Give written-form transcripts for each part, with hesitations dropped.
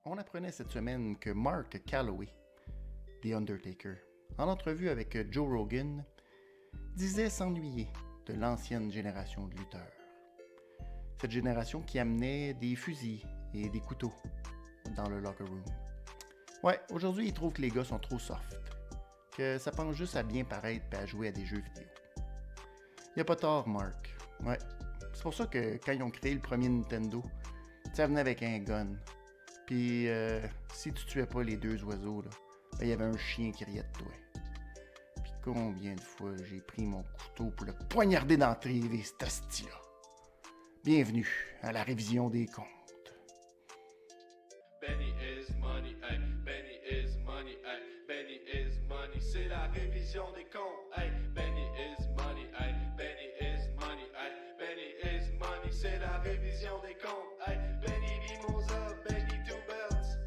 On apprenait cette semaine que Mark Calloway, The Undertaker, en entrevue avec Joe Rogan, disait s'ennuyer de l'ancienne génération de lutteurs. Cette génération qui amenait des fusils et des couteaux dans le locker room. Ouais, aujourd'hui, il trouve que les gars sont trop soft, que ça pense juste à bien paraître et à jouer à des jeux vidéo. Y a pas tort, Mark. Ouais, c'est pour ça que quand ils ont créé le premier Nintendo, ça venait avec un gun. Puis si tu tuais pas les deux oiseaux, là, ben, y avait un chien qui riait de toi. Puis combien de fois j'ai pris mon couteau pour le poignarder dans la TV, cet asti-là. Bienvenue à la révision des comptes. Benny is money, ay. Benny is money, ay. Benny is money, c'est la révision des comptes, ay. Benny is money, ay. Benny is money, ay. Benny is money, c'est la révision des comptes, ay. Benny Mimosa, Benny Two Belts,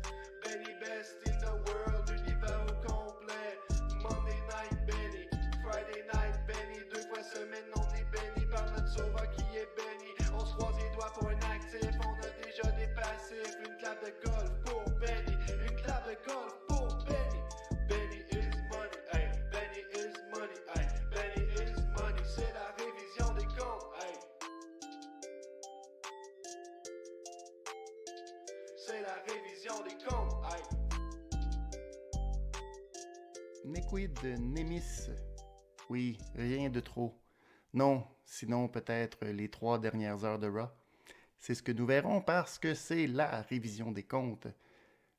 Benny best in the world, univers au complet. Monday night Benny, Friday night Benny, 2 fois semaine on est béni par notre sauveur qui est béni. On se croise les doigts pour un actif, on a déjà des passifs. Une clap de golf pour Benny, une clap de golf pour Benny. Benny is money, ay. Benny is money, ay. Benny is money, c'est la révision des comptes, ay. C'est la révision des comptes, ay. Nequid Nemis. Oui, rien de trop. Non, sinon peut-être les 3 dernières heures de Raw. C'est ce que nous verrons parce que c'est la révision des comptes.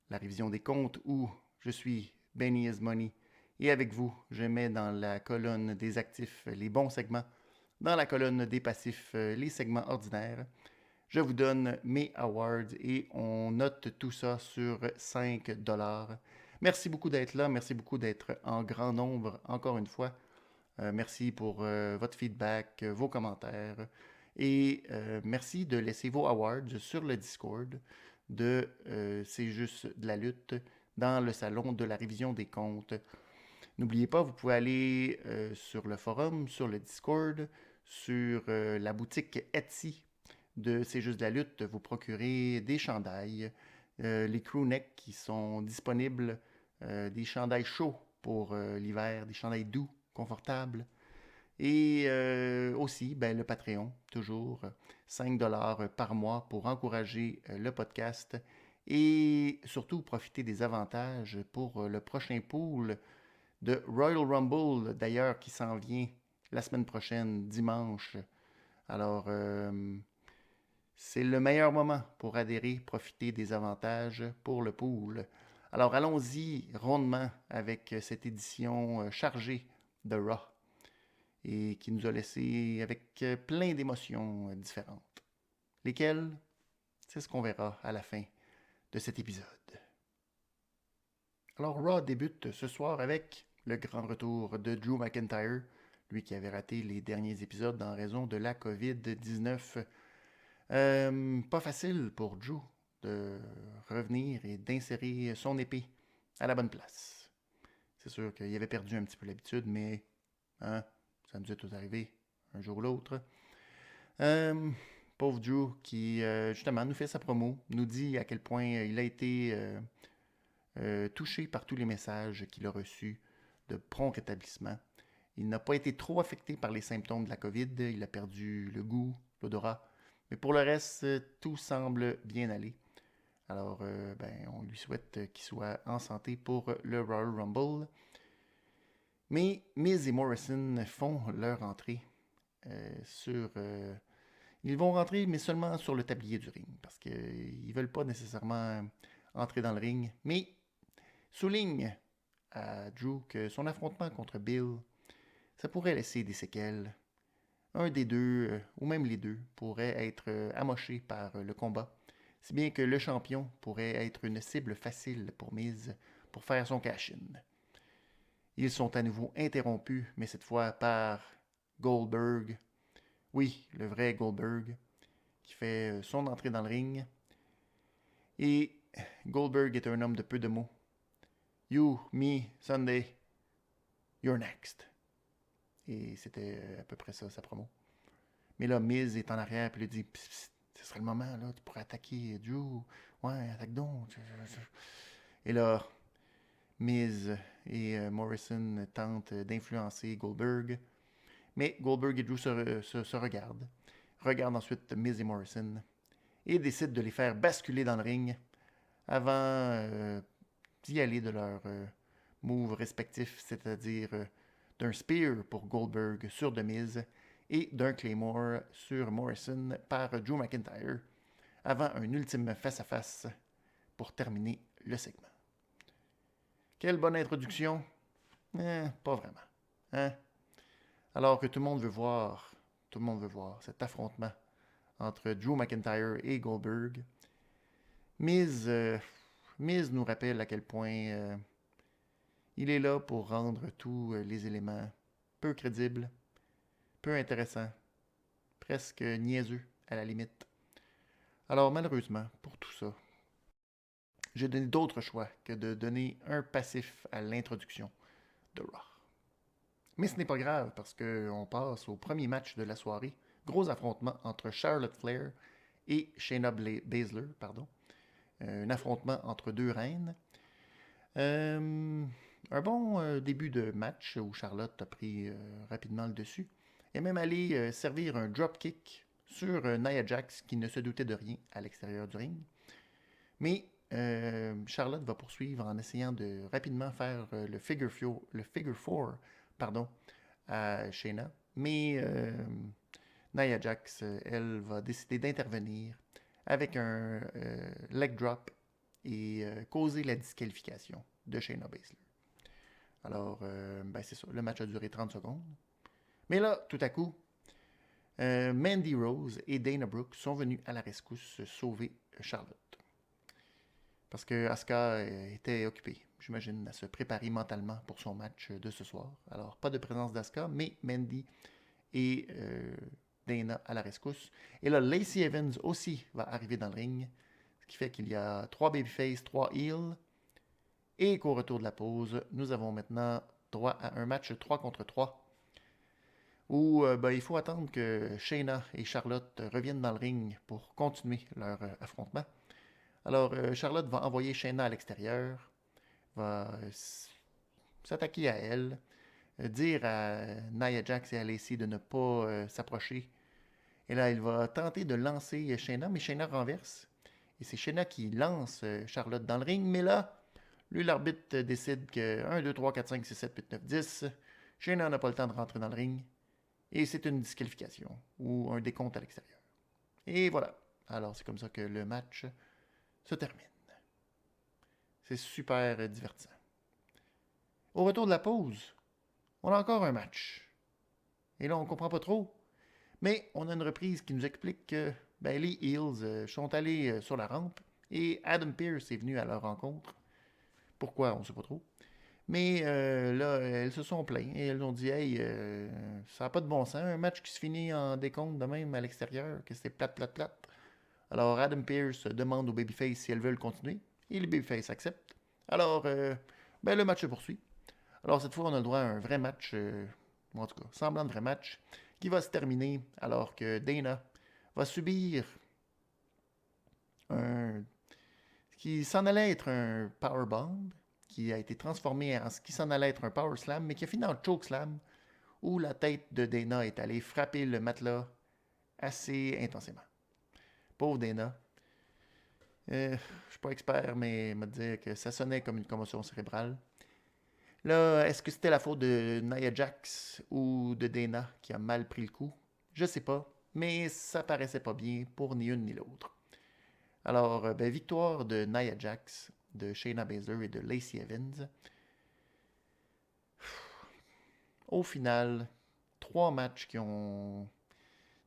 La révision des comptes où je suis Benny is Money. Et avec vous, je mets dans la colonne des actifs les bons segments, dans la colonne des passifs les segments ordinaires. Je vous donne mes awards et on note tout ça sur 5$. Merci beaucoup d'être là, merci beaucoup d'être en grand nombre encore une fois. Merci pour votre feedback, vos commentaires et merci de laisser vos awards sur le Discord de C'est juste de la lutte dans le salon de la révision des comptes. N'oubliez pas, vous pouvez aller sur le forum, sur le Discord, sur la boutique Etsy de C'est juste de la lutte, vous procurer des chandails, les crewnecks qui sont disponibles, des chandails chauds pour l'hiver, des chandails doux, confortables. Et aussi, ben, le Patreon, toujours 5$ par mois pour encourager le podcast et surtout profiter des avantages pour le prochain pool de Royal Rumble, d'ailleurs, qui s'en vient la semaine prochaine, dimanche. Alors, c'est le meilleur moment pour adhérer, profiter des avantages pour le pool. Alors, allons-y rondement avec cette édition chargée de Raw et qui nous a laissé avec plein d'émotions différentes. Lesquelles? C'est ce qu'on verra à la fin de cet épisode. Alors, Raw débute ce soir avec le grand retour de Drew McIntyre, lui qui avait raté les derniers épisodes en raison de la COVID-19. Pas facile pour Drew de revenir et d'insérer son épée à la bonne place. C'est sûr qu'il avait perdu un petit peu l'habitude, mais hein, ça nous est tous arrivé un jour ou l'autre. Pauvre Drew qui, justement, nous fait sa promo, nous dit à quel point il a été touché par tous les messages qu'il a reçus de prompt rétablissement. Il n'a pas été trop affecté par les symptômes de la COVID. Il a perdu le goût, l'odorat. Mais pour le reste, tout semble bien aller. Alors, ben, on lui souhaite qu'il soit en santé pour le Royal Rumble. Mais Miz et Morrison font leur entrée ils vont rentrer, mais seulement sur le tablier du ring, parce qu'ils ne veulent pas nécessairement entrer dans le ring. Mais souligne à Drew que son affrontement contre Bill, ça pourrait laisser des séquelles. Un des deux, ou même les deux, pourrait être amoché par le combat, si bien que le champion pourrait être une cible facile pour Miz pour faire son cash-in. Ils sont à nouveau interrompus, mais cette fois par Goldberg. Oui, le vrai Goldberg, qui fait son entrée dans le ring. Et Goldberg est un homme de peu de mots. You, me, Sunday, you're next. Et c'était à peu près ça, sa promo. Mais là, Miz est en arrière, puis il dit, psst, psst, ce serait le moment, là, tu pourrais attaquer Drew. Ouais, attaque donc. Et là, Miz et Morrison tentent d'influencer Goldberg. Mais Goldberg et Drew se regardent ensuite Miz et Morrison, et décident de les faire basculer dans le ring avant d'y aller de leurs moves respectifs, c'est-à-dire d'un spear pour Goldberg sur The Miz et d'un Claymore sur Morrison par Drew McIntyre, avant un ultime face-à-face pour terminer le segment. Quelle bonne introduction! Pas vraiment. Hein? Alors que tout le monde veut voir cet affrontement entre Drew McIntyre et Goldberg, Miz nous rappelle à quel point il est là pour rendre tous les éléments peu crédibles, peu intéressants, presque niaiseux à la limite. Alors malheureusement, pour tout ça, j'ai donné d'autres choix que de donner un passif à l'introduction de Raw. Mais ce n'est pas grave parce qu'on passe au premier match de la soirée. Gros affrontement entre Charlotte Flair et Shayna Baszler. Un affrontement entre deux reines. Un bon début de match où Charlotte a pris rapidement le dessus. Et même allé servir un dropkick sur Nia Jax qui ne se doutait de rien à l'extérieur du ring. Mais Charlotte va poursuivre en essayant de rapidement faire le figure four à Shayna. Mais Nia Jax, elle, va décider d'intervenir avec un leg drop et causer la disqualification de Shayna Baszler. Alors, c'est ça, le match a duré 30 secondes. Mais là, tout à coup, Mandy Rose et Dana Brooke sont venus à la rescousse sauver Charlotte. Parce que Asuka était occupée, j'imagine, à se préparer mentalement pour son match de ce soir. Alors, pas de présence d'Asuka, mais Mandy et Dana à la rescousse. Et là, Lacey Evans aussi va arriver dans le ring, ce qui fait qu'il y a 3 babyface, 3 heels, et qu'au retour de la pause, nous avons maintenant droit à un match 3 contre 3, où il faut attendre que Shayna et Charlotte reviennent dans le ring pour continuer leur affrontement. Alors, Charlotte va envoyer Shayna à l'extérieur, va s'attaquer à elle, dire à Nia Jax et à Lacey de ne pas s'approcher. Et là, elle va tenter de lancer Shayna, mais Shayna renverse. Et c'est Shayna qui lance Charlotte dans le ring. Mais là, lui, l'arbitre décide que 1, 2, 3, 4, 5, 6, 7, 8, 9, 10. Shayna n'a pas le temps de rentrer dans le ring. Et c'est une disqualification ou un décompte à l'extérieur. Et voilà. Alors, c'est comme ça que le match se termine. C'est super divertissant. Au retour de la pause, on a encore un match. Et là, on ne comprend pas trop. Mais on a une reprise qui nous explique que les Heels sont allés sur la rampe et Adam Pearce est venu à leur rencontre. Pourquoi, on ne sait pas trop. Mais là, elles se sont plaintes et elles ont dit « Hey, ça n'a pas de bon sens, un match qui se finit en décompte de même à l'extérieur, que c'était plate. » Alors Adam Pearce demande aux Babyface si elles veulent continuer et les Babyface acceptent. Alors, le match se poursuit. Alors cette fois, on a le droit à un vrai match, en tout cas, semblant de vrai match, qui va se terminer alors que Dana va subir ce qui s'en allait être un powerbomb, qui a été transformé en ce qui s'en allait être un power slam, mais qui a fini en choke slam, où la tête de Dana est allée frapper le matelas assez intensément. Pauvre Dana. Je suis pas expert, mais me dire que ça sonnait comme une commotion cérébrale. Là, est-ce que c'était la faute de Nia Jax ou de Dana qui a mal pris le coup? Je sais pas, mais ça paraissait pas bien pour ni une ni l'autre. Alors, victoire de Nia Jax, de Shayna Baszler et de Lacey Evans. Au final, 3 matchs qui ont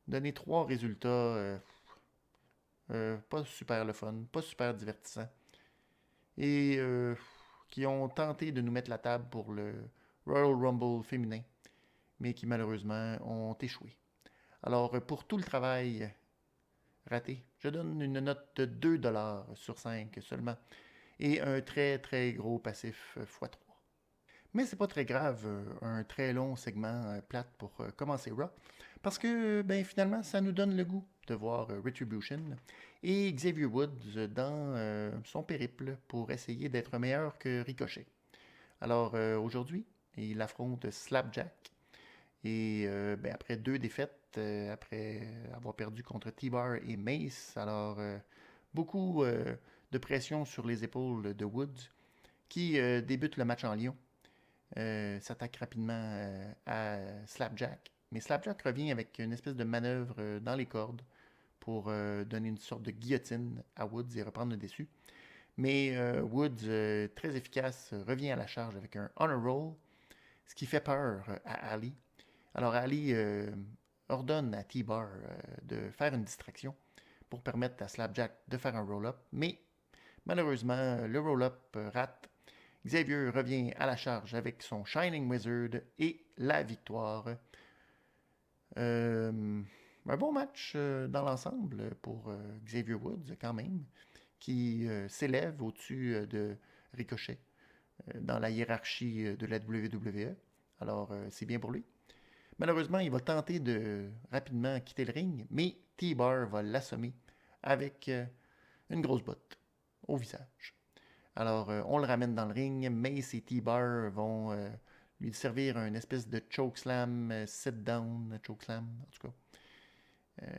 donné 3 résultats pas super le fun, pas super divertissant. Et qui ont tenté de nous mettre la table pour le Royal Rumble féminin, mais qui malheureusement ont échoué. Alors, pour tout le travail raté, je donne une note de 2$ sur 5 seulement, et un très très gros passif x3. Mais c'est pas très grave, un très long segment plate pour commencer Raw, parce que finalement, ça nous donne le goût de voir Retribution et Xavier Woods dans son périple pour essayer d'être meilleur que Ricochet. Alors aujourd'hui, il affronte Slapjack et après 2 défaites, après avoir perdu contre T-Bar et Mace, alors beaucoup de pression sur les épaules de Woods qui débute le match en lion. S'attaque rapidement à Slapjack. Mais Slapjack revient avec une espèce de manœuvre dans les cordes pour donner une sorte de guillotine à Woods et reprendre le dessus. Mais Woods, très efficace, revient à la charge avec un honor roll, ce qui fait peur à Ali. Alors Ali ordonne à T-Bar de faire une distraction pour permettre à Slapjack de faire un roll-up. Mais malheureusement, le roll-up rate. Xavier revient à la charge avec son Shining Wizard et la victoire. Un bon match dans l'ensemble pour Xavier Woods quand même, qui s'élève au-dessus de Ricochet dans la hiérarchie de la WWE. Alors c'est bien pour lui. Malheureusement, il va tenter de rapidement quitter le ring, mais T-Bar va l'assommer avec une grosse botte au visage. Alors, on le ramène dans le ring. Mace et T-Bar vont lui servir un espèce de chokeslam, sit-down chokeslam, en tout cas.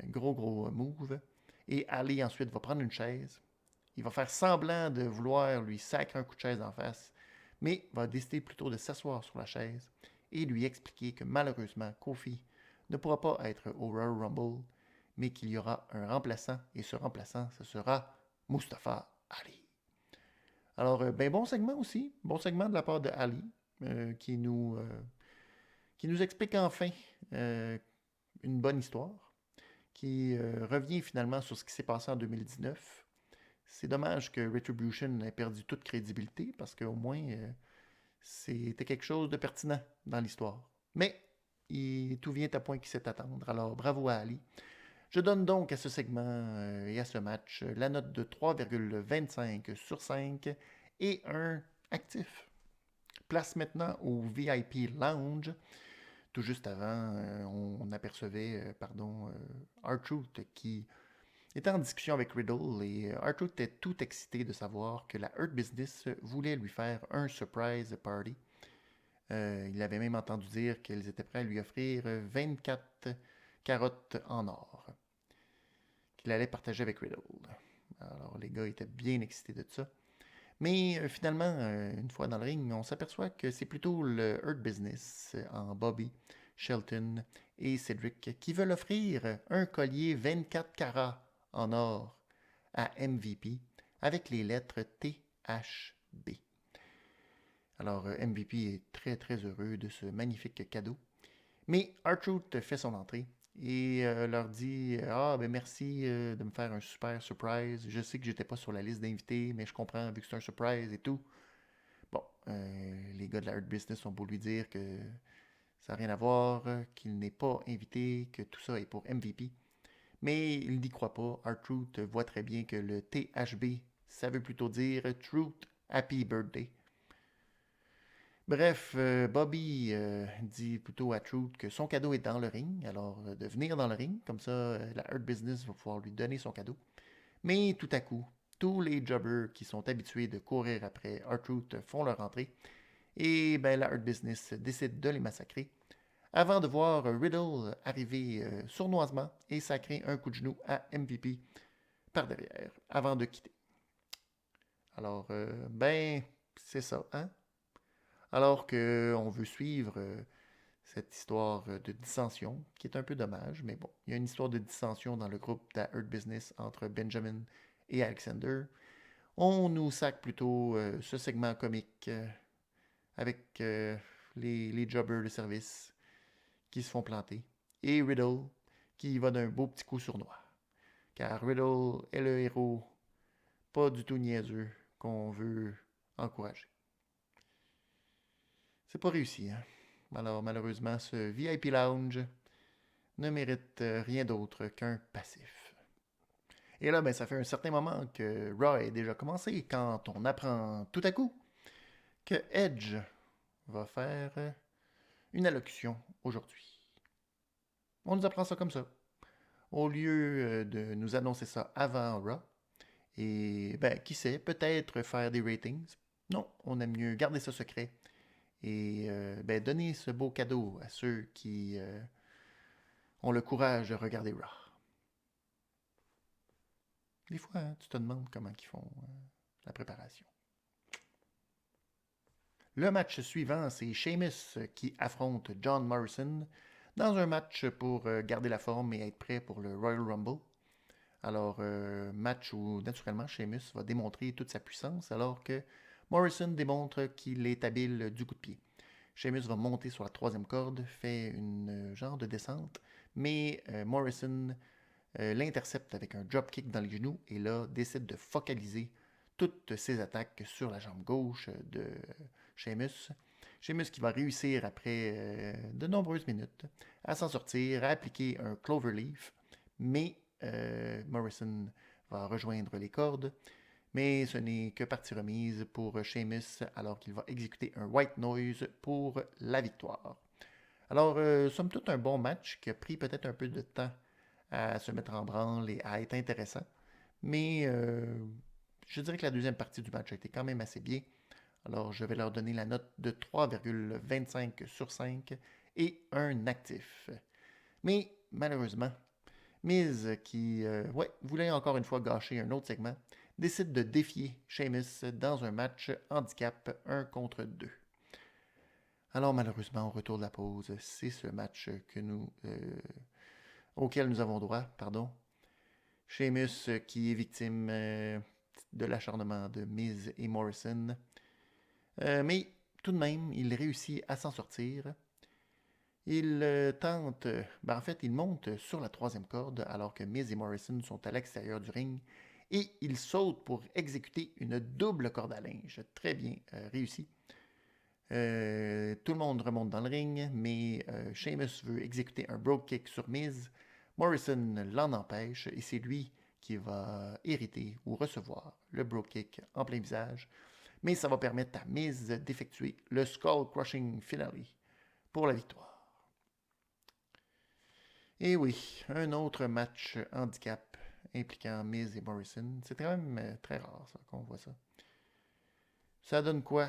Gros move. Et Ali ensuite va prendre une chaise. Il va faire semblant de vouloir lui sacrer un coup de chaise en face, mais va décider plutôt de s'asseoir sur la chaise et lui expliquer que malheureusement, Kofi ne pourra pas être au Royal Rumble, mais qu'il y aura un remplaçant, et ce remplaçant, ce sera Mustafa Ali. Alors, bon segment aussi. Bon segment de la part de Ali, qui nous explique enfin une bonne histoire, qui revient finalement sur ce qui s'est passé en 2019. C'est dommage que Retribution ait perdu toute crédibilité, parce qu'au moins, c'était quelque chose de pertinent dans l'histoire. Mais, tout vient à point qu'il sait attendre. Alors, bravo à Ali. Je donne donc à ce segment et à ce match la note de 3,25 sur 5 et un actif. Place maintenant au VIP Lounge. Tout juste avant, on apercevait R-Truth qui était en discussion avec Riddle et R-Truth était tout excité de savoir que la Hurt Business voulait lui faire un surprise party. Il avait même entendu dire qu'ils étaient prêts à lui offrir 24 carottes en or qu'il allait partager avec Riddle. Alors, les gars étaient bien excités de ça. Mais finalement, une fois dans le ring, on s'aperçoit que c'est plutôt le Hurt Business en Bobby, Shelton et Cedric qui veulent offrir un collier 24 carats en or à MVP avec les lettres THB. Alors, MVP est très très heureux de ce magnifique cadeau. Mais R-Truth fait son entrée et leur dit merci de me faire un super surprise. Je sais que j'étais pas sur la liste d'invités, mais je comprends vu que c'est un surprise et tout. Bon, les gars de la Hurt Business ont beau lui dire que ça n'a rien à voir, qu'il n'est pas invité, que tout ça est pour MVP. Mais il n'y croit pas. R-Truth voit très bien que le THB, ça veut plutôt dire Truth Happy Birthday. Bref, Bobby dit plutôt à Truth que son cadeau est dans le ring, alors de venir dans le ring, comme ça la Hurt Business va pouvoir lui donner son cadeau. Mais tout à coup, tous les jobbers qui sont habitués de courir après R-Truth font leur entrée, et la Hurt Business décide de les massacrer, avant de voir Riddle arriver sournoisement et sacrer un coup de genou à MVP par derrière, avant de quitter. Alors, c'est ça, hein? Alors qu'on veut suivre cette histoire de dissension, qui est un peu dommage, mais bon, il y a une histoire de dissension dans le groupe de Hurt Business entre Benjamin et Alexander. On nous sac plutôt ce segment comique avec les jobbers de service qui se font planter, et Riddle qui va d'un beau petit coup sournois. Car Riddle est le héros pas du tout niaiseux qu'on veut encourager. C'est pas réussi, hein? Alors, malheureusement, ce VIP Lounge ne mérite rien d'autre qu'un passif. Et là, ça fait un certain moment que Raw est déjà commencé quand on apprend tout à coup que Edge va faire une allocution aujourd'hui. On nous apprend ça comme ça. au lieu de nous annoncer ça avant Raw. Et ben, qui sait, peut-être faire des ratings. Non, on aime mieux garder ça secret et ben, donner ce beau cadeau à ceux qui ont le courage de regarder Raw. Des fois, hein, tu te demandes comment ils font la préparation. Le match suivant, c'est Sheamus qui affronte John Morrison dans un match pour garder la forme et être prêt pour le Royal Rumble. Alors, match où, naturellement, Sheamus va démontrer toute sa puissance, alors que Morrison démontre qu'il est habile du coup de pied. Sheamus va monter sur la troisième corde, fait une genre de descente, mais Morrison l'intercepte avec un dropkick dans les genoux et là, décide de focaliser toutes ses attaques sur la jambe gauche de Sheamus. Sheamus qui va réussir après de nombreuses minutes à s'en sortir, à appliquer un cloverleaf, mais Morrison va rejoindre les cordes. Mais ce n'est que partie remise pour Sheamus alors qu'il va exécuter un white noise pour la victoire. Alors, somme toute, un bon match qui a pris peut-être un peu de temps à se mettre en branle et à être intéressant. Mais je dirais que la deuxième partie du match a été quand même assez bien. Alors, je vais leur donner la note de 3,25 sur 5 et un actif. Mais malheureusement, Miz, qui voulait encore une fois gâcher un autre segment, décide de défier Sheamus dans un match handicap 1 contre 2. Alors malheureusement, au retour de la pause, c'est ce match auquel nous avons droit. Sheamus qui est victime de l'acharnement de Miz et Morrison. Mais tout de même, il réussit à s'en sortir. Il tente, en fait, il monte sur la troisième corde alors que Miz et Morrison sont à l'extérieur du ring et il saute pour exécuter une double corde à linge. Très bien réussi. Tout le monde remonte dans le ring, mais Sheamus veut exécuter un brogue kick sur Miz. Morrison l'en empêche et c'est lui qui va hériter ou recevoir le brogue kick en plein visage. Mais ça va permettre à Miz d'effectuer le Skull Crushing Finale pour la victoire. Et oui, un autre match handicap impliquant Miz et Morrison. C'est quand même très rare ça, qu'on voit ça. Ça donne quoi?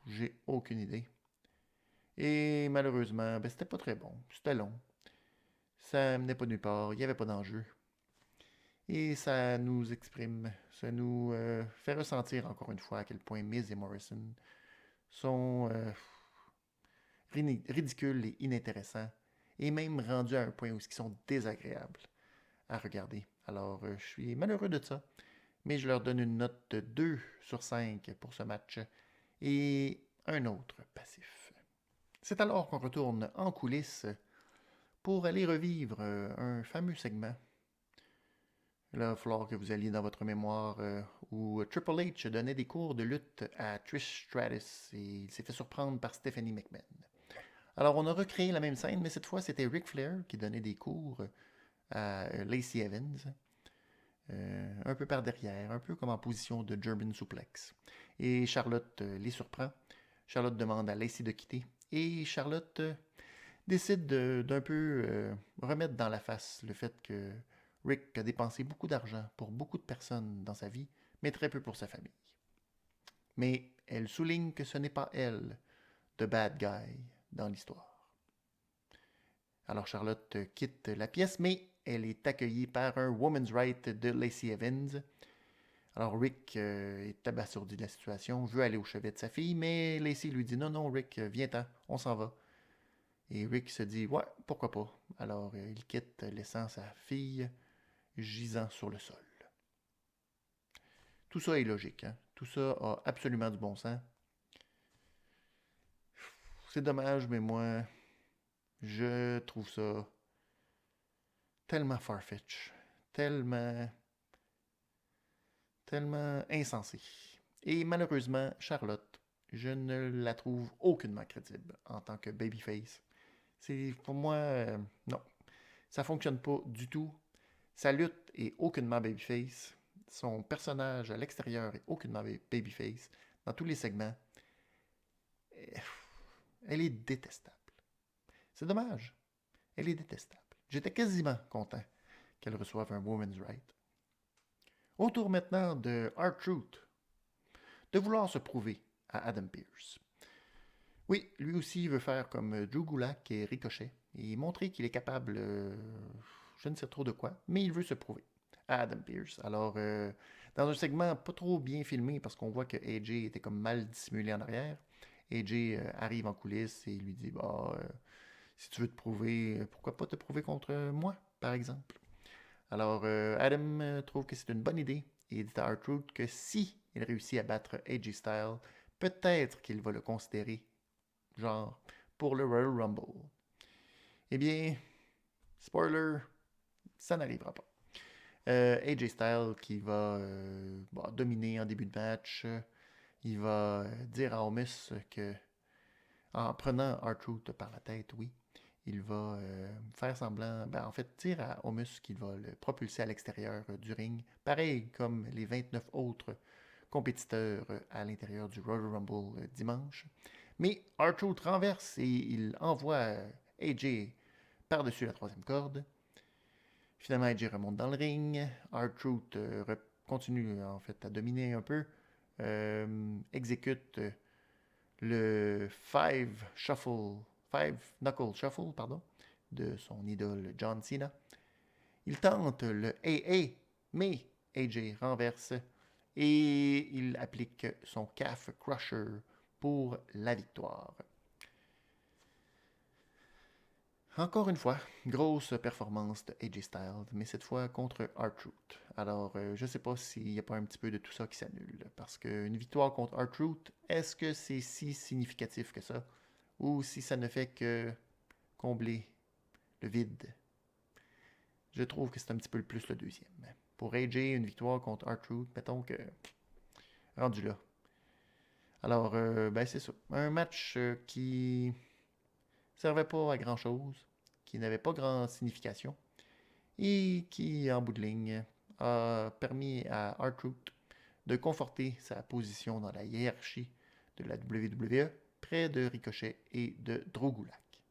J'ai aucune idée. Et malheureusement, c'était pas très bon. C'était long. Ça menait pas nulle part. Il n'y avait pas d'enjeu. Et ça nous exprime, ça nous fait ressentir encore une fois à quel point Miz et Morrison sont ridicules et inintéressants. Et même rendus à un point où ils sont désagréables à regarder. Alors, je suis malheureux de ça. Mais je leur donne une note de 2 sur 5 pour ce match. Et un autre passif. C'est alors qu'on retourne en coulisses pour aller revivre un fameux segment. Là, il va falloir que vous alliez dans votre mémoire où Triple H donnait des cours de lutte à Trish Stratus et il s'est fait surprendre par Stephanie McMahon. Alors, on a recréé la même scène, mais cette fois, c'était Ric Flair qui donnait des cours à Lacey Evans, un peu par derrière, un peu comme en position de German Suplex. Et Charlotte les surprend. Charlotte demande à Lacey de quitter. Et Charlotte décide d'un peu remettre dans la face le fait que Rick a dépensé beaucoup d'argent pour beaucoup de personnes dans sa vie, mais très peu pour sa famille. Mais elle souligne que ce n'est pas elle, the bad guy, dans l'histoire. Alors Charlotte quitte la pièce, mais elle est accueillie par un woman's right de Lacey Evans. Alors Rick est abasourdi de la situation, veut aller au chevet de sa fille, mais Lacey lui dit non, Rick, viens-t'en, on s'en va. Et Rick se dit ouais, pourquoi pas. Alors il quitte, laissant sa fille gisant sur le sol. Tout ça est logique, hein? Tout ça a absolument du bon sens. C'est dommage, mais moi, je trouve ça tellement farfetch, tellement insensé. Et malheureusement, Charlotte, je ne la trouve aucunement crédible en tant que babyface. C'est pour moi, non, ça fonctionne pas du tout. Sa lutte est aucunement babyface. Son personnage à l'extérieur est aucunement babyface. Dans tous les segments, elle est détestable. C'est dommage. Elle est détestable. J'étais quasiment content qu'elle reçoive un Women's Right. Au tour maintenant de R-Truth de vouloir se prouver à Adam Pearce. Oui, lui aussi veut faire comme Drew Gulak et Ricochet et montrer qu'il est capable, je ne sais trop de quoi, mais il veut se prouver à Adam Pearce. Alors, dans un segment pas trop bien filmé parce qu'on voit que AJ était comme mal dissimulé en arrière, AJ arrive en coulisses et lui dit bah, si tu veux te prouver, pourquoi pas te prouver contre moi, par exemple. Alors, Adam trouve que c'est une bonne idée et dit à R-Truth que si il réussit à battre AJ Styles, peut-être qu'il va le considérer, genre, pour le Royal Rumble. Eh bien, spoiler, ça n'arrivera pas. AJ Styles qui va dominer en début de match, il va dire à Omos que, en prenant R-Truth par la tête, oui, il va faire semblant, en fait, dire à Omos qu'il va le propulser à l'extérieur du ring, pareil comme les 29 autres compétiteurs à l'intérieur du Royal Rumble dimanche. Mais R-Truth renverse et il envoie AJ par-dessus la troisième corde. Finalement, AJ remonte dans le ring. R-Truth continue en fait à dominer un peu, exécute le Five Knuckle Shuffle, de son idole John Cena. Il tente le AA, mais AJ renverse et il applique son Calf Crusher pour la victoire. Encore une fois, grosse performance de AJ Styles, mais cette fois contre R-Truth. Alors, je ne sais pas s'il n'y a pas un petit peu de tout ça qui s'annule, parce qu'une victoire contre R-Truth, est-ce que c'est si significatif que ça? Ou si ça ne fait que combler le vide? Je trouve que c'est un petit peu plus le deuxième. Pour AJ, une victoire contre R-Truth, mettons que rendu là. Alors, c'est ça. Un match qui servait pas à grand-chose, qui n'avait pas grande signification, et qui, en bout de ligne, a permis à R-Truth de conforter sa position dans la hiérarchie de la WWE près de Ricochet et de Drew Gulak.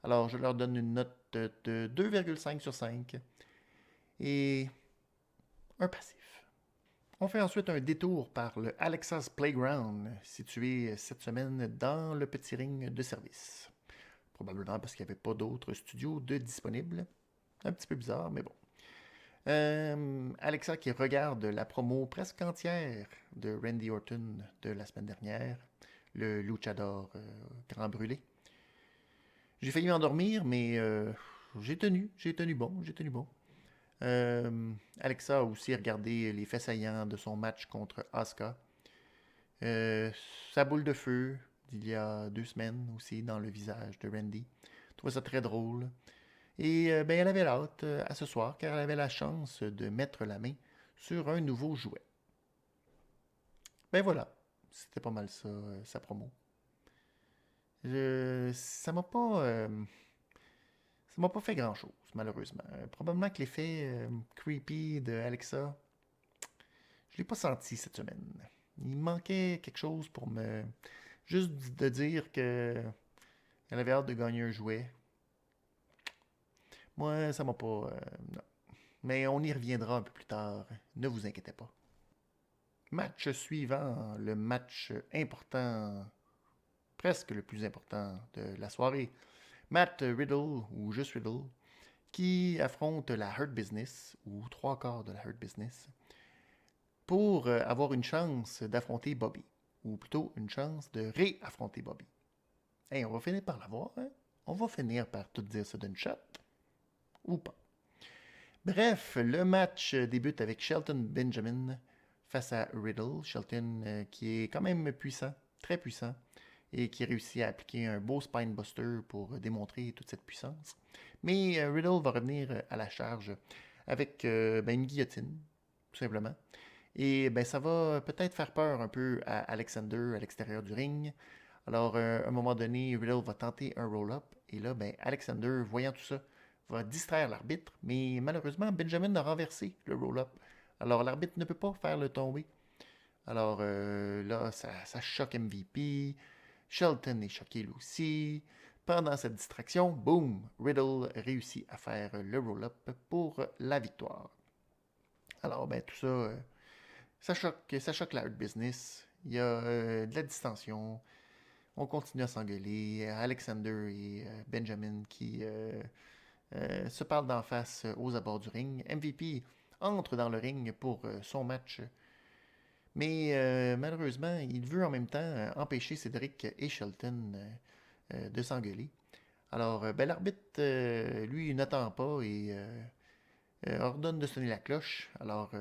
Alors, je leur donne une note de 2,5 sur 5 et un passif. On fait ensuite un détour par le Alexa's Playground, situé cette semaine dans le petit ring de service. Probablement parce qu'il n'y avait pas d'autres studios de disponibles. Un petit peu bizarre, mais bon. Alexa qui regarde la promo presque entière de Randy Orton de la semaine dernière, le luchador grand brûlé. J'ai failli m'endormir, mais j'ai tenu bon. Alexa a aussi regardé les faits saillants de son match contre Asuka. Sa boule de feu d'il y a 2 semaines aussi dans le visage de Randy. Je trouvais ça très drôle. Et elle avait hâte à ce soir car elle avait la chance de mettre la main sur un nouveau jouet. Ben voilà, c'était pas mal ça, sa promo. Ça m'a pas fait grand chose, malheureusement. Probablement que l'effet creepy de Alexa, je l'ai pas senti cette semaine. Il manquait quelque chose pour me juste de dire que elle avait hâte de gagner un jouet. Moi, ça m'a pas. Non. Mais on y reviendra un peu plus tard. Ne vous inquiétez pas. Match suivant, le match important, presque le plus important de la soirée. Matt Riddle, ou juste Riddle, qui affronte la Hurt Business, ou 3/4 de la Hurt Business, pour avoir une chance d'affronter Bobby. Ou plutôt une chance de réaffronter Bobby. Hey, on va finir par l'avoir, hein? On va finir par tout dire ça d'une shot. Ou pas. Bref, le match débute avec Shelton Benjamin face à Riddle. Shelton qui est quand même puissant, très puissant, et qui réussit à appliquer un beau spinebuster pour démontrer toute cette puissance. Mais Riddle va revenir à la charge avec une guillotine, tout simplement. Et ça va peut-être faire peur un peu à Alexander à l'extérieur du ring. Alors, à un moment donné, Riddle va tenter un roll-up. Et là, Alexander, voyant tout ça, va distraire l'arbitre. Mais malheureusement, Benjamin a renversé le roll-up. Alors, l'arbitre ne peut pas faire le tomber. Alors là, ça choque MVP. Shelton est choqué lui aussi. Pendant cette distraction, boum, Riddle réussit à faire le roll-up pour la victoire. Alors, ben tout ça, ça choque la Hurt Business. Il y a de la distension. On continue à s'engueuler. Alexander et Benjamin qui se parlent d'en face aux abords du ring. MVP entre dans le ring pour son match. Mais malheureusement, il veut en même temps empêcher Cédric et Shelton de s'engueuler. Alors, ben, l'arbitre, lui, n'attend pas et ordonne de sonner la cloche. Alors,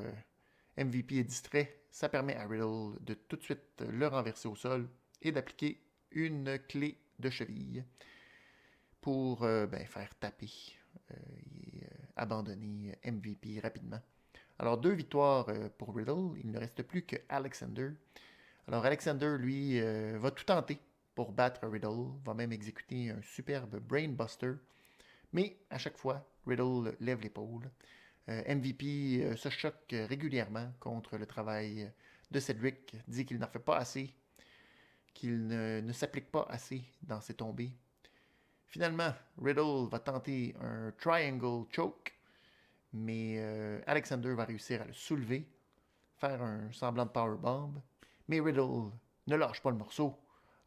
MVP est distrait. Ça permet à Riddle de tout de suite le renverser au sol et d'appliquer une clé de cheville pour ben, faire taper et abandonner MVP rapidement. Alors, 2 victoires pour Riddle. Il ne reste plus que Alexander. Alors, Alexander, lui, va tout tenter pour battre Riddle. Va même exécuter un superbe Brainbuster. Mais à chaque fois, Riddle lève l'épaule. MVP se choque régulièrement contre le travail de Cedric. Dit qu'il n'en fait pas assez. Qu'il ne s'applique pas assez dans ses tombées. Finalement, Riddle va tenter un Triangle Choke. Mais Alexander va réussir à le soulever, faire un semblant de powerbomb. Mais Riddle ne lâche pas le morceau.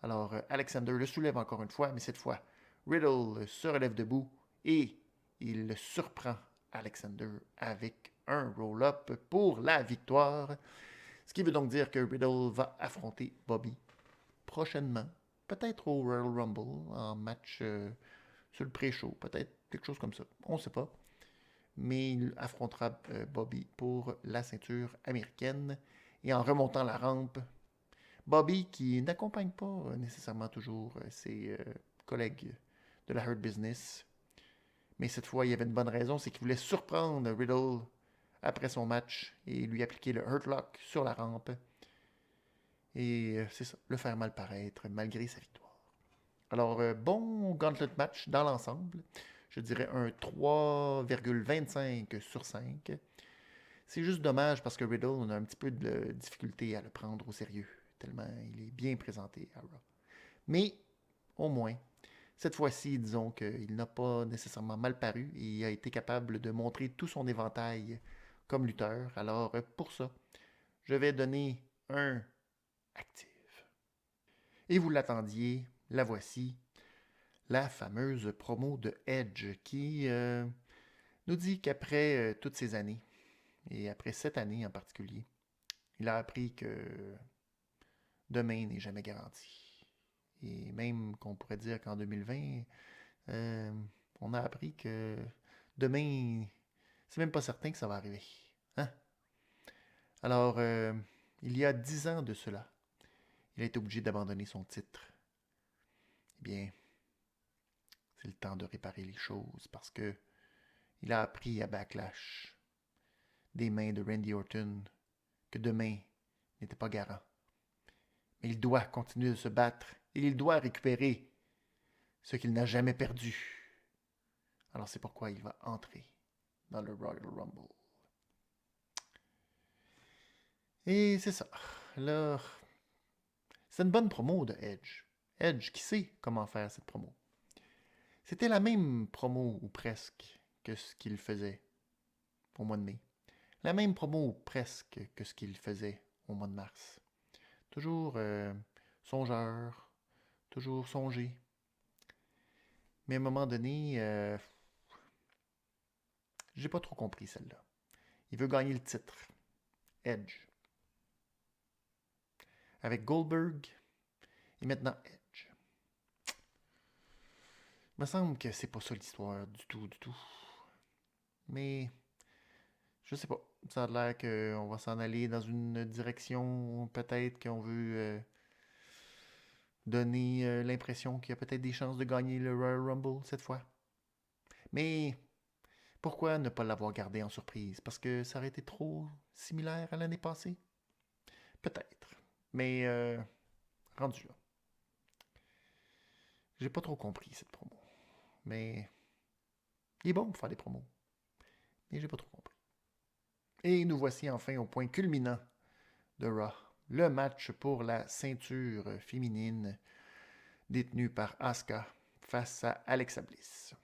Alors Alexander le soulève encore une fois, mais cette fois, Riddle se relève debout et il surprend Alexander avec un roll-up pour la victoire. Ce qui veut donc dire que Riddle va affronter Bobby prochainement. Peut-être au Royal Rumble, en match sur le pré-show. Peut-être quelque chose comme ça. On ne sait pas. Mais il affrontera Bobby pour la ceinture américaine. Et en remontant la rampe, Bobby, qui n'accompagne pas nécessairement toujours ses collègues de la Hurt Business, mais cette fois, il y avait une bonne raison, c'est qu'il voulait surprendre Riddle après son match et lui appliquer le Hurt Lock sur la rampe. Et c'est ça, le faire mal paraître malgré sa victoire. Alors, bon gauntlet match dans l'ensemble. Je dirais un 3,25 sur 5. C'est juste dommage parce que Riddle, on a un petit peu de difficulté à le prendre au sérieux, tellement il est bien présenté à Raw. Mais, au moins, cette fois-ci, disons qu'il n'a pas nécessairement mal paru et il a été capable de montrer tout son éventail comme lutteur. Alors, pour ça, je vais donner un actif. Et vous l'attendiez, la voici, la fameuse promo de Edge qui nous dit qu'après toutes ces années, et après cette année en particulier, il a appris que demain n'est jamais garanti. Et même qu'on pourrait dire qu'en 2020, on a appris que demain, c'est même pas certain que ça va arriver. Hein? Alors, il y a 10 ans de cela, il a été obligé d'abandonner son titre. Eh bien, c'est le temps de réparer les choses parce que il a appris à Backlash des mains de Randy Orton que demain n'était pas garant. Mais il doit continuer de se battre et il doit récupérer ce qu'il n'a jamais perdu. Alors c'est pourquoi il va entrer dans le Royal Rumble. Et c'est ça. Là, c'est une bonne promo de Edge. Edge qui sait comment faire cette promo. C'était la même promo ou presque que ce qu'il faisait au mois de mai. La même promo ou presque que ce qu'il faisait au mois de mars. Toujours songeur, toujours songé. Mais à un moment donné, j'ai pas trop compris celle-là. Il veut gagner le titre. Edge. Avec Goldberg et maintenant Edge. Il me semble que c'est pas ça l'histoire du tout, du tout. Mais je sais pas. Ça a l'air qu'on va s'en aller dans une direction, peut-être qu'on veut donner l'impression qu'il y a peut-être des chances de gagner le Royal Rumble cette fois. Mais pourquoi ne pas l'avoir gardé en surprise? Parce que ça aurait été trop similaire à l'année passée? Peut-être. Mais rendu là. J'ai pas trop compris cette promo. Mais il est bon pour faire des promos. Mais j'ai pas trop compris. Et nous voici enfin au point culminant de Raw. Le match pour la ceinture féminine détenue par Asuka face à Alexa Bliss.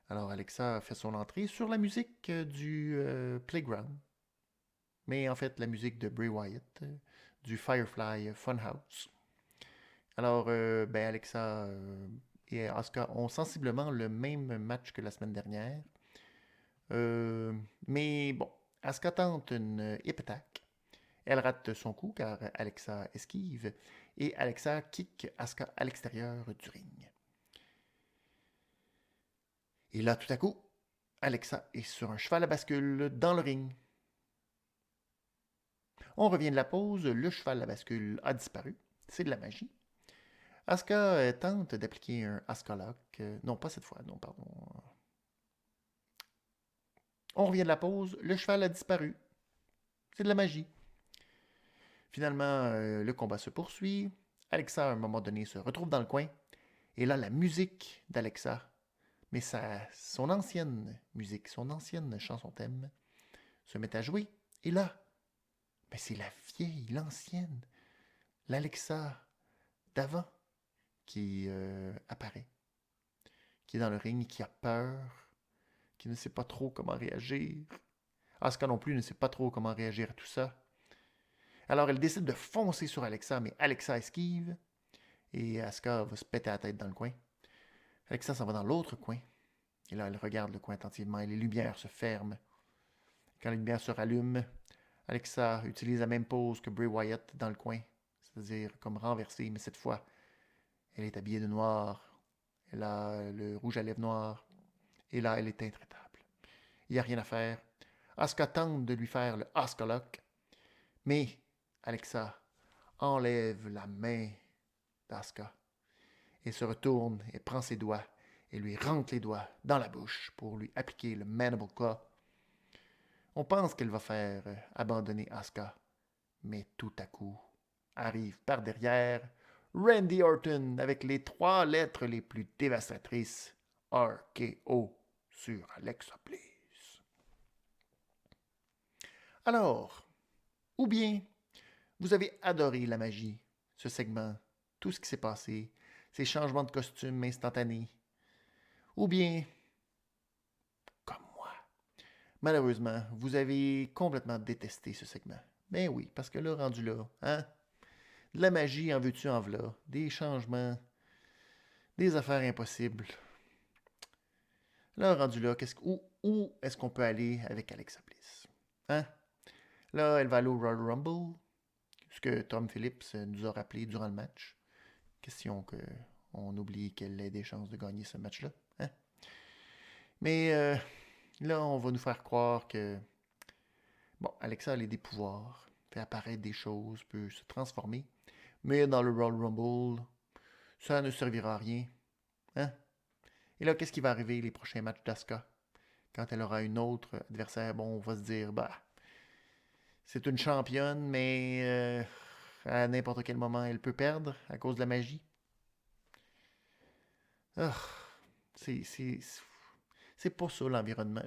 Alors, Alexa a fait son entrée sur la musique du Playground. Mais en fait, la musique de Bray Wyatt, du Firefly Funhouse. Alors, Alexa et Asuka ont sensiblement le même match que la semaine dernière. Mais bon, Asuka tente une hip attack. Elle rate son coup car Alexa esquive et Alexa kick Asuka à l'extérieur du ring. Et là, tout à coup, Alexa est sur un cheval à bascule dans le ring. On revient de la pause, le cheval à bascule a disparu. C'est de la magie. Asuka tente d'appliquer un Asuka Lock. Non, pas cette fois, non, pardon. On revient de la pause, le cheval a disparu. C'est de la magie. Finalement, le combat se poursuit. Alexa, à un moment donné, se retrouve dans le coin. Et là, la musique d'Alexa, mais son ancienne musique, son ancienne chanson thème, se met à jouer. Et là, c'est la vieille, l'ancienne, l'Alexa d'avant qui apparaît, qui est dans le ring, qui a peur, qui ne sait pas trop comment réagir. Asuka non plus ne sait pas trop comment réagir à tout ça. Alors elle décide de foncer sur Alexa, mais Alexa esquive et Asuka va se péter la tête dans le coin. Alexa s'en va dans l'autre coin. Et là, elle regarde le coin attentivement et les lumières se ferment. Quand les lumières se rallument, Alexa utilise la même pose que Bray Wyatt dans le coin, c'est-à-dire comme renversée, mais cette fois, elle est habillée de noir. Elle a le rouge à lèvres noir. Et là, elle est intraitable. Il n'y a rien à faire. Asuka tente de lui faire le Asuka Lock, mais Alexa enlève la main d'Asuka et se retourne et prend ses doigts et lui rentre les doigts dans la bouche pour lui appliquer le Mandible Claw. On pense qu'elle va faire abandonner Asuka, mais tout à coup arrive par derrière Randy Orton avec les 3 lettres les plus dévastatrices, RKO, sur Alexa Bliss. Alors, ou bien vous avez adoré la magie, ce segment, tout ce qui s'est passé, ces changements de costume instantanés, ou bien, comme moi, malheureusement, vous avez complètement détesté ce segment. Ben oui, parce que là, rendu là, hein? De la magie, en veux-tu, en v'là. Des changements, des affaires impossibles. Là, rendu là, où est-ce qu'on peut aller avec Alexa Bliss? Hein? Là, elle va aller au Royal Rumble, ce que Tom Phillips nous a rappelé durant le match. Question qu'on oublie qu'elle ait des chances de gagner ce match-là. Hein? Mais là, on va nous faire croire que bon, Alexa a des pouvoirs, fait apparaître des choses, peut se transformer. Mais dans le Royal Rumble, ça ne servira à rien. Hein? Et là, qu'est-ce qui va arriver les prochains matchs d'Asuka? Quand elle aura une autre adversaire, bon, on va se dire, c'est une championne, mais à n'importe quel moment, elle peut perdre à cause de la magie. Ah, c'est pas ça l'environnement.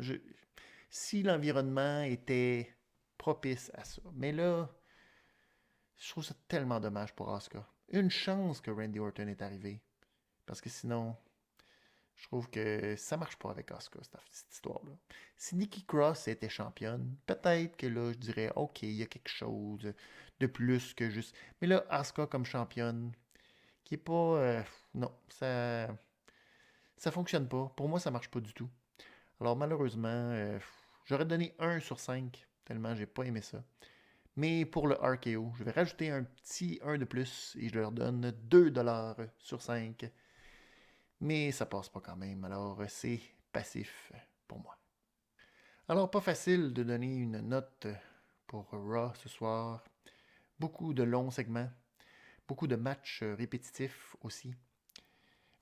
Si l'environnement était propice à ça. Mais là, je trouve ça tellement dommage pour Asuka. Une chance que Randy Orton est arrivé. Parce que sinon, je trouve que ça marche pas avec Asuka, cette histoire-là. Si Nikki Cross était championne, peut-être que là, je dirais, OK, il y a quelque chose de plus que juste... Mais là, Asuka comme championne, qui est pas... non, ça fonctionne pas. Pour moi, ça marche pas du tout. Alors malheureusement, j'aurais donné 1 sur 5, tellement j'ai pas aimé ça. Mais pour le RKO, je vais rajouter un petit 1 de plus et je leur donne 2$ sur 5. Mais ça passe pas quand même, alors c'est passif pour moi. Alors pas facile de donner une note pour Raw ce soir. Beaucoup de longs segments, beaucoup de matchs répétitifs aussi.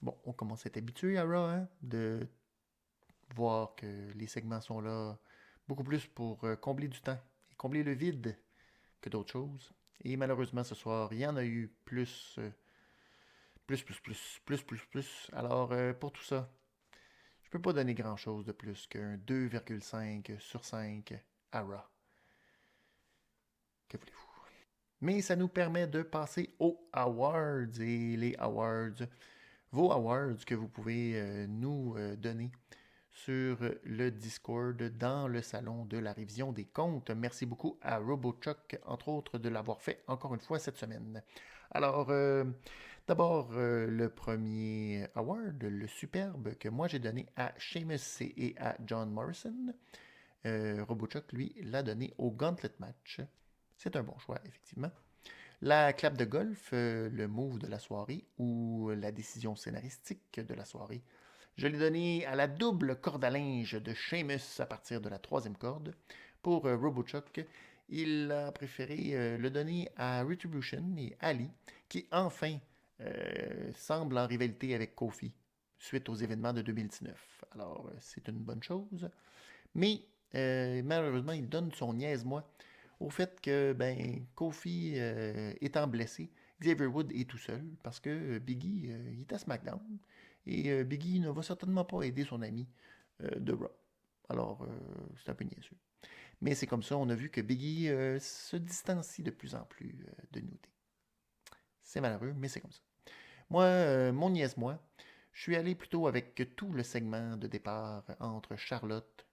Bon, on commence à être habitué à Raw, hein, de voir que les segments sont là beaucoup plus pour combler du temps et combler le vide que d'autres choses. Et malheureusement, ce soir, il y en a eu plus. Alors, pour tout ça, je peux pas donner grand-chose de plus qu'un 2,5 sur 5 à Raw. Que voulez-vous? Mais ça nous permet de passer aux awards. Et les awards vos awards que vous pouvez nous donner sur le Discord dans le salon de la révision des comptes. Merci beaucoup à RoboChuck, entre autres, de l'avoir fait encore une fois cette semaine. Alors, d'abord, le premier award, le superbe, que moi j'ai donné à Seamus et à John Morrison. RoboChuck, lui, l'a donné au Gauntlet Match. C'est un bon choix, effectivement. La clap de golf, le move de la soirée ou la décision scénaristique de la soirée, je l'ai donné à la double corde à linge de Seamus à partir de la troisième corde. Pour RoboChuck, il a préféré le donner à Retribution et Ali, qui enfin semble en rivalité avec Kofi suite aux événements de 2019. Alors, c'est une bonne chose. Mais malheureusement, il donne son niaise-moi au fait que Kofi étant blessé, Xavier Wood est tout seul parce que Biggie il est à SmackDown et Biggie ne va certainement pas aider son ami de Raw. Alors, c'est un peu niaiseux. Mais c'est comme ça, on a vu que Biggie se distancie de plus en plus de New Day. C'est malheureux, mais c'est comme ça. Moi, mon niaise-moi, je suis allé plutôt avec tout le segment de départ entre Charlotte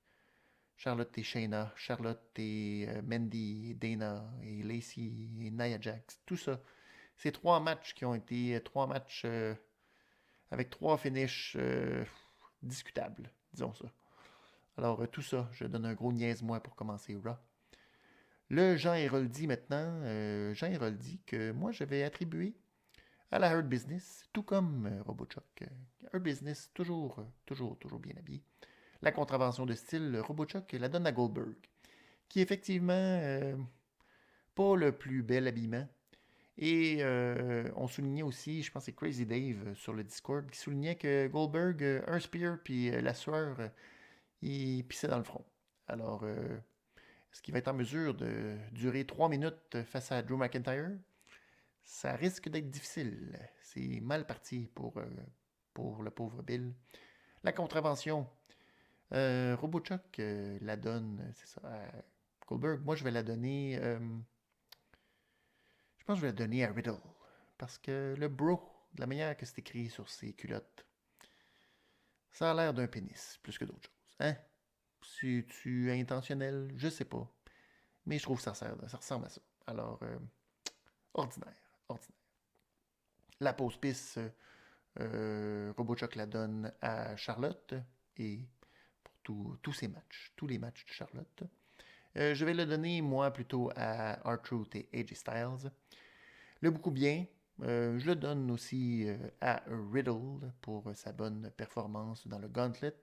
et Shayna, Charlotte et Mandy, et Dana et Lacey et Nia Jax, tout ça. Ces trois matchs qui ont été trois matchs avec trois finishes discutables, disons ça. Alors tout ça, je donne un gros niaise-moi pour commencer Raw. Le Jean Héroldi maintenant, Jean Héroldi que moi j'avais attribué à la Hurt Business, tout comme RoboChuck. Hurt Business, toujours bien habillé. La contravention de style, RoboChuck la donne à Goldberg, qui est effectivement pas le plus bel habillement. Et on soulignait aussi, je pense que c'est Crazy Dave sur le Discord, qui soulignait que Goldberg, un spear puis la sueur, il pissait dans le front. Alors, est-ce qu'il va être en mesure de durer 3 minutes face à Drew McIntyre? Ça risque d'être difficile. C'est mal parti pour le pauvre Bill. La contravention, RoboChuck la donne, c'est ça, à Goldberg. Moi, je vais la donner. Je pense que je vais la donner à Riddle. Parce que le bro, de la manière que c'est écrit sur ses culottes, ça a l'air d'un pénis, plus que d'autres choses. Hein? C'est-tu intentionnel? Je sais pas. Mais je trouve que ça ressemble à ça. Alors, ordinaire. La pause pisse, RoboChuck la donne à Charlotte. Et pour tous ces matchs, tous les matchs de Charlotte. Je vais le donner, moi, plutôt à R-Truth et AJ Styles. Le beaucoup bien, je le donne aussi à Riddle pour sa bonne performance dans le Gauntlet.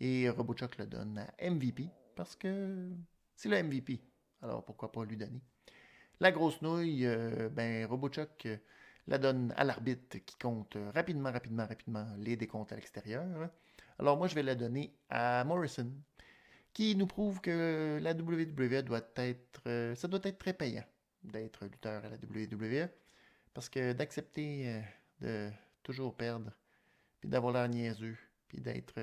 Et RoboChuck le donne à MVP parce que c'est le MVP. Alors pourquoi pas lui donner. La grosse nouille, RoboChuck la donne à l'arbitre qui compte rapidement les décomptes à l'extérieur. Alors moi je vais la donner à Morrison, qui nous prouve que la WWE doit être très payant d'être lutteur à la WWE, parce que d'accepter de toujours perdre, puis d'avoir l'air niaiseux, puis d'être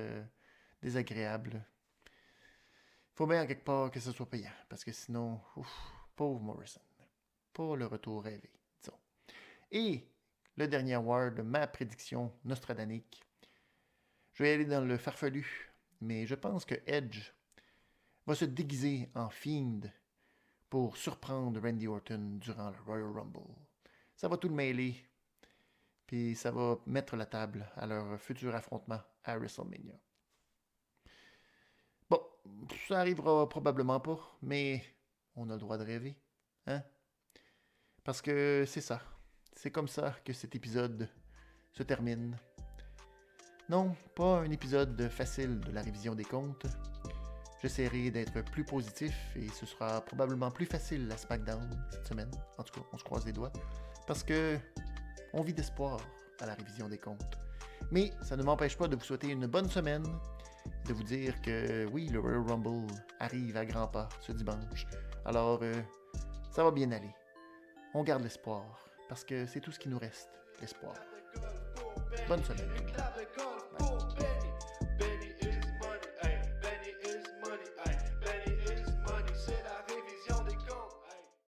désagréable, il faut bien quelque part que ce soit payant, parce que sinon, pauvre Morrison, pas le retour rêvé, disons. Et le dernier award, ma prédiction nostradanique, je vais aller dans le farfelu, mais je pense que Edge va se déguiser en Fiend pour surprendre Randy Orton durant le Royal Rumble. Ça va tout le mêler, puis ça va mettre la table à leur futur affrontement à WrestleMania. Bon, ça arrivera probablement pas, mais on a le droit de rêver, hein? Parce que c'est ça. C'est comme ça que cet épisode se termine. Non, pas un épisode facile de la révision des comptes. J'essaierai d'être plus positif et ce sera probablement plus facile à SmackDown cette semaine. En tout cas, on se croise les doigts. Parce que on vit d'espoir à la révision des comptes. Mais ça ne m'empêche pas de vous souhaiter une bonne semaine, de vous dire que oui, le Royal Rumble arrive à grands pas ce dimanche. Alors, ça va bien aller. On garde l'espoir, parce que c'est tout ce qui nous reste, l'espoir. Bonne semaine. Bye.